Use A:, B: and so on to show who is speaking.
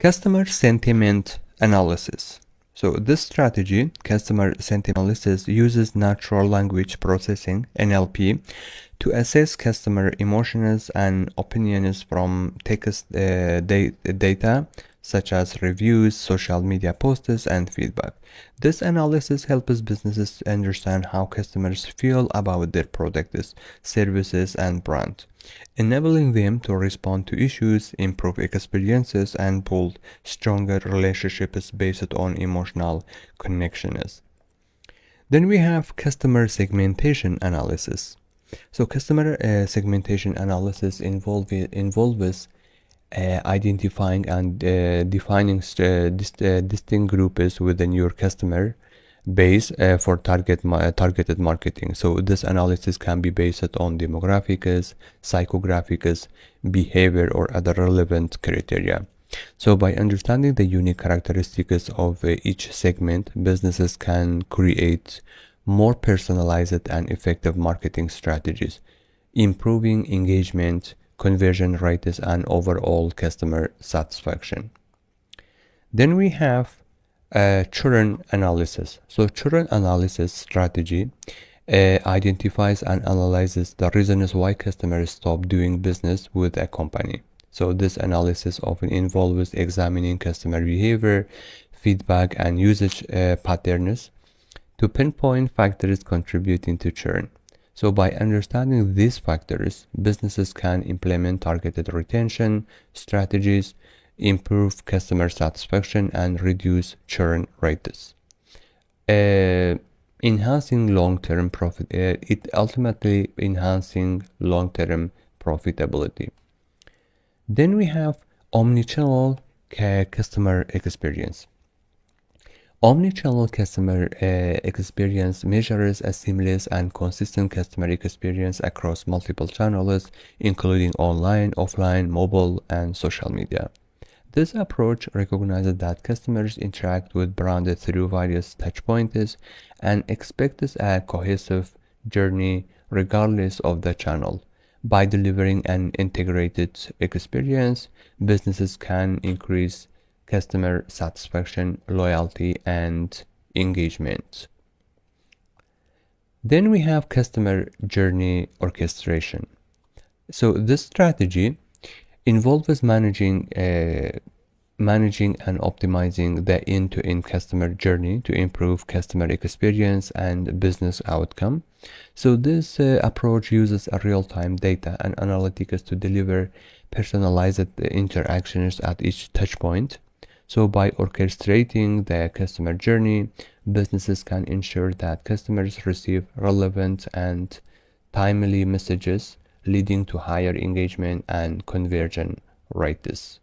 A: Customer sentiment analysis. So this strategy, customer sentiment analysis, uses natural language processing (NLP) to assess customer emotions and opinions from text data such as reviews, social media posts, and feedback. This analysis helps businesses understand how customers feel about their products, services, and brand, enabling them to respond to issues, improve experiences, and build stronger relationships based on emotional connections. Then we have customer segmentation analysis. So customer segmentation analysis involves identifying and defining distinct groups within your customer base for targeted marketing. So this analysis can be based on demographics, psychographics, behavior, or other relevant criteria. So by understanding the unique characteristics of each segment, businesses can create more personalized and effective marketing strategies, improving engagement, conversion rates, and overall customer satisfaction. Then we have churn analysis. So churn analysis strategy identifies and analyzes the reasons why customers stop doing business with a company. So this analysis often involves examining customer behavior, feedback, and usage patterns to pinpoint factors contributing to churn. So by understanding these factors, businesses can implement targeted retention strategies, improve customer satisfaction, and reduce churn rates. Enhancing long-term profit, it ultimately enhancing long-term profitability. Then we have omnichannel customer experience. Omnichannel customer experience measures a seamless and consistent customer experience across multiple channels, including online, offline, mobile, and social media. This approach recognizes that customers interact with brands through various touchpoints and expects a cohesive journey regardless of the channel. By delivering an integrated experience, businesses can increase customer satisfaction, loyalty, and engagement. Then we have customer journey orchestration. So this strategy involves managing and optimizing the end-to-end customer journey to improve customer experience and business outcome. So this approach uses real-time data and analytics to deliver personalized interactions at each touchpoint. So by orchestrating the customer journey, businesses can ensure that customers receive relevant and timely messages, leading to higher engagement and conversion rates.